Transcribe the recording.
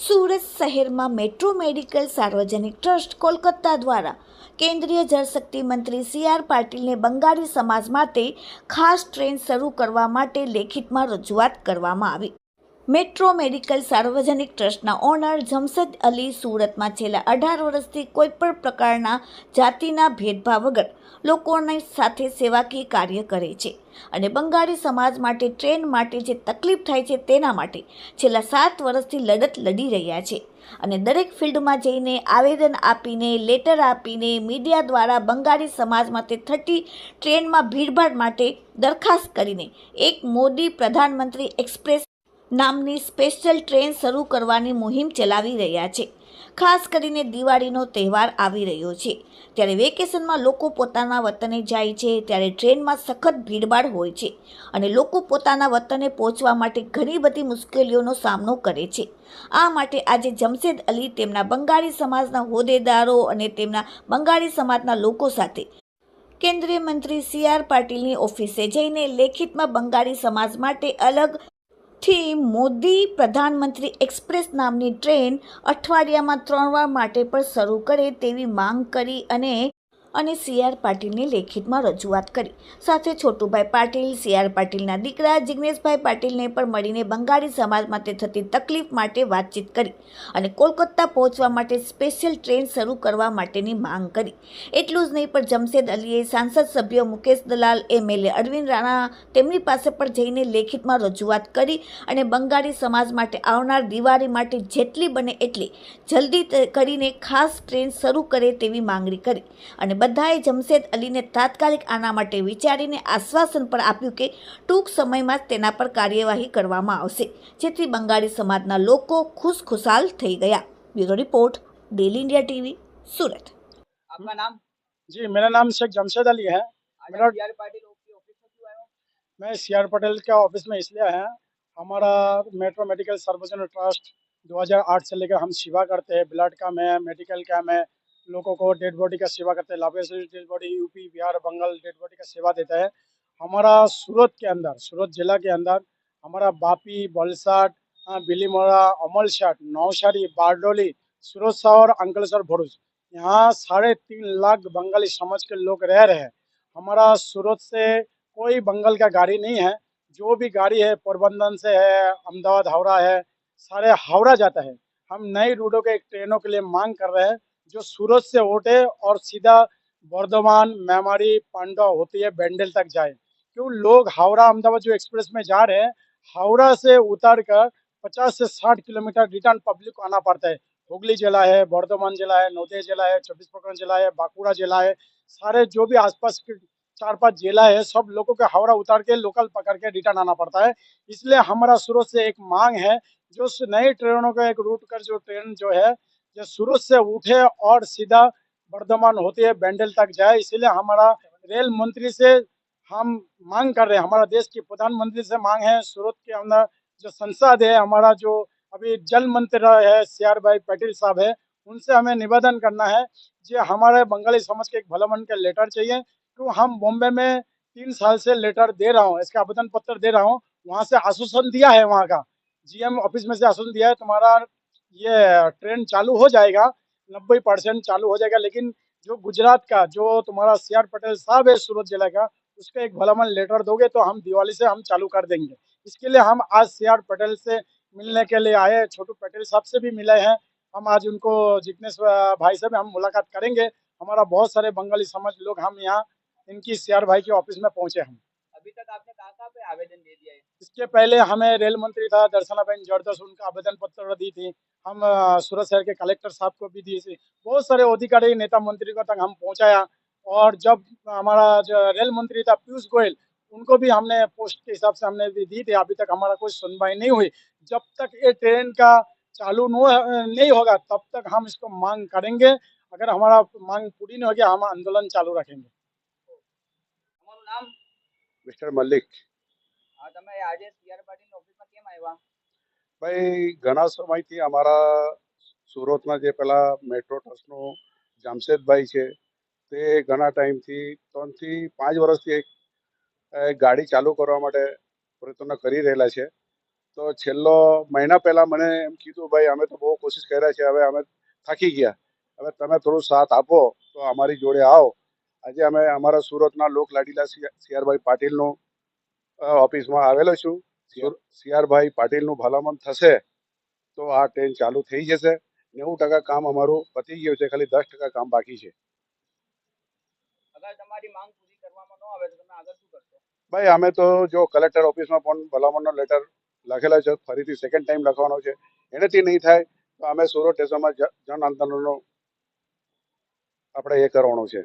સુરત શહેરમાં metro medical સાર્વજનિક trust Kolkata દ્વારા કેન્દ્રીય જળશક્તિ મંત્રી સી.આર. પાટીલને બંગાળી સમાજ માટે ખાસ ટ્રેન શરૂ કરવા માટે લેખિતમાં રજૂઆત કરવામાં આવી. મેટ્રો મેડિકલ સાર્વજનિક ટ્રસ્ટના ઓનર જમશેદ અલી સુરતમાં છેલ્લા 18 વર્ષથી કોઈપણ પ્રકારના જાતિના ભેદભાવ વગર લોકોની સાથે સેવાકીય કાર્ય કરે છે અને બંગાળી સમાજ માટે ટ્રેન માટે જે તકલીફ થાય છે તેના માટે છેલ્લા 7 વર્ષથી લડત લડી રહ્યા છે અને દરેક ફિલ્ડમાં જઈને આવેદન આપીને લેટર આપીને મીડિયા દ્વારા બંગાળી સમાજ માટે થતી ટ્રેનમાં ભીડભાડ માટે દરખાસ્ત કરીને એક મોદી પ્રધાનમંત્રી એક્સપ્રેસ નામની સ્પેશિયલ ટ્રેન શરૂ કરવાની મુહિમ ચલાવી રહ્યા છે. ખાસ કરીને દિવાળીનો તહેવાર આવી રહ્યો છે ત્યારે વેકેશનમાં લોકો પોતાના વતને જાય છે ત્યારે ટ્રેનમાં સખત ભીડભાડ હોય છે અને લોકો પોતાના વતને પહોંચવા માટે ઘણી બધી મુશ્કેલીઓનો સામનો કરે છે. આ માટે આજે જમશેદ અલી તેમના બંગાળી સમાજના હોદ્દેદારો અને તેમના બંગાળી સમાજના લોકો સાથે કેન્દ્રીય મંત્રી સી.આર. પાટીલની ઓફિસે જઈને લેખિતમાં બંગાળી સમાજ માટે અલગ થી મોદી પ્રધાનમંત્રી એક્સપ્રેસ નામની ટ્રેન અઠવાડિયામાં 3 વાર માટે પણ શરૂ કરે તેવી માંગ કરી અને સી.આર. પાટીલને લેખિતમાં રજૂઆત કરી. સાથે છોટુભાઈ પાટીલ, સી.આર. પાટીલના દીકરા જિગ્નેશભાઈ પાટીલને પણ મળીને બંગાળી સમાજ માટે થતી તકલીફ માટે વાતચીત કરી અને કોલકાતા પહોંચવા માટે સ્પેશિયલ ટ્રેન શરૂ કરવા માટેની માંગ કરી. એટલું જ નહીં પણ જમશેદ અલીએ સાંસદ સભ્ય મુકેશ દલાલ, એમએલએ અરવિંદ રાણા તેમની પાસે પણ જઈને લેખિતમાં રજૂઆત કરી અને બંગાળી સમાજ માટે આવનાર દિવાળી માટે જેટલી બને એટલી જલ્દી કરીને ખાસ ટ્રેન શરૂ કરે તેવી માંગણી કરી અને બધાએ જમશેદ અલીને તાત્કાલિક આના માટે વિચારીને આશ્વાસન પણ આપ્યું કે ટૂંક સમયમાં જ તેના પર કાર્યવાહી કરવામાં આવશે, જેથી બંગાળી સમાજના લોકો ખુશખુશાલ થઈ ગયા. Bureau report, daily India TV, Surat. आपका नाम? जी, मेरा नाम शेख जमशेद अली है। मेरा सी.आर. पाटिल की ऑफिस में क्यों आए हो? मैं सी.आर. पटेल के ऑफिस में इसलिए है, हमारा मेट्रो मेडिकल सार्वजनिक ट्रस्ट 2008 से लेकर हम सेवा करते हैं। ब्लड कैम्प है, मेडिकल कैम्प है, लोगों को डेड बॉडी का सेवा करते हैं। Labheshwari dead body UP, Bihar, Bengal dead body का सेवा देता है। हमारा सूरत के अंदर, सूरत जिला के अंदर हमारा बापी, बलसाड, बिलीमोरा, अमलसाड, नौशारी, बारडोली, सूरत शहर, अंकलेश्वर, भरूच, यहाँ 3.5 लाख बंगाली समाज के लोग रह रहे हैं। हमारा सूरत से कोई बंगाल का गाड़ी नहीं है। जो भी गाड़ी है पोरबंदर से है, अहमदाबाद, हावड़ा है, सारे हावड़ा जाता है। हम नई रूटों के ट्रेनों के लिए मांग कर रहे हैं जो सूरत से उठे और सीधा बर्धमान, मेमारी, पांडा होती है बेंडल तक जाए। क्यों लोग हावड़ा अहमदाबाद जो एक्सप्रेस में जा रहे हैं, हावड़ा से उतर कर 50 से 60 किलोमीटर रिटर्न पब्लिक को आना पड़ता है। हुगली जिला है, बर्धमान जिला है, नौदेह जिला है, 24 परगना जिला है, बांकुड़ा जिला है, सारे जो भी आसपास के 4-5 जिला है, सब लोगों को हावड़ा उतार के लोकल पकड़ के रिटर्न आना पड़ता है। इसलिए हमारा सूरत से एक मांग है जो नई ट्रेनों का एक रूट कर जो ट्रेन जो है जो सूरत से उठे और सीधा बर्धमान होते है बेंडल तक जाए। इसलिए हमारा रेल मंत्री से हम मांग कर रहे हैं, हमारा देश के प्रधानमंत्री से मांग है, सूरत के अंदर जो संसद है, हमारा जो अभी जल मंत्री है सी.आर. भाई पाटिल साहब है, उनसे हमें निवेदन करना है जो हमारे बंगाली समाज के एक भला मन का लेटर चाहिए। तो हम बॉम्बे में 3 साल से लेटर दे रहा हूँ, इसका आवेदन पत्र दे रहा हूँ, वहाँ से आश्वासन दिया है, वहाँ का जीएम ऑफिस में से आश्वासन दिया है तुम्हारा ये ट्रेन चालू हो जाएगा, 90% चालू हो जाएगा। लेकिन जो गुजरात का जो तुम्हारा सी.आर. पटेल साहब है सूरत जिला का, उसका एक भला मन लेटर दोगे तो हम दिवाली से हम चालू कर देंगे। इसके लिए हम आज सी.आर. पटेल से मिलने के लिए आए, छोटू पटेल साहब से भी मिले हैं। हम आज उनको जिग्नेश भाई से भी हम मुलाकात करेंगे। हमारा बहुत सारे बंगाली समाज लोग हम यहाँ इनकी सी.आर. भाई के ऑफिस में पहुंचे हम। अभी तक आपने कहाँ पे आवेदन दे दिया है? इसके पहले हमें रेल मंत्री था दर्शनाबेन जरदोस, उनका आवेदन पत्र दी थी। हम सूरत शहर के कलेक्टर साहब को भी दी थी। बहुत सारे अधिकारी नेता मंत्री को तक हम पहुंचाया। और जब हमारा जो रेल मंत्री था पीयूष गोयल, उनको भी हमने पोस्ट के हिसाब से हमने भी दी थी। अभी तक हमारा कोई सुनवाई नहीं हुई। जब तक ये ट्रेन का चालू नहीं होगा तब तक हम इसको मांग करेंगे। अगर हमारा मांग पूरी नहीं होगी हम आंदोलन चालू रखेंगे। તમારું નામ? મિસ્ટર મલિક. હા, તમે આજે સી.આર. પાટીલ ઓફિસમાં કેમ આવ્યા? ભાઈ ઘણા સમયથી અમારા સુરતના જે પેલા મેટ્રો ટ્રસ્ટનો જામશેદભાઈ છે તે ઘણા ટાઈમથી 3 થી 5 વર્ષથી એક ગાડી ચાલુ કરવા માટે પ્રયત્ન કરી રહેલા છે. તો છેલ્લો મહિના પહેલા મને એમ કીધું ભાઈ અમે તો બહુ કોશિશ કર્યા છે, હવે અમે થાકી ગયા, હવે તમે થોડું સાથ આપો તો અમારી જોડે આવો. આજે અમે અમારા સુરતના લોકલાડીલા સીઆરભાઈ પાટીલનું ઓફિસમાં આવેલો છું. સીઆરભાઈ પાટીલનું ભલામણ થશે તો આ ટ્રેન ચાલુ થઈ જશે. 90% કામ અમારું પતી ગયું છે, ખાલી 10% કામ બાકી છે. અગર તમારી માંગ પૂરી કરવામાં ન આવે તો તમે આગળ શું કરશો? ભાઈ અમે તો જો કલેક્ટર ઓફિસમાં પણ ભલામણનો લેટર લખેલા છે, ફરીથી સેકન્ડ ટાઈમ લખવાનો છે. એનાથી નહીં થાય તો અમે સુરત સ્ટેશનમાં જન આંદોલનનો આપણે એ કરવાનું છે.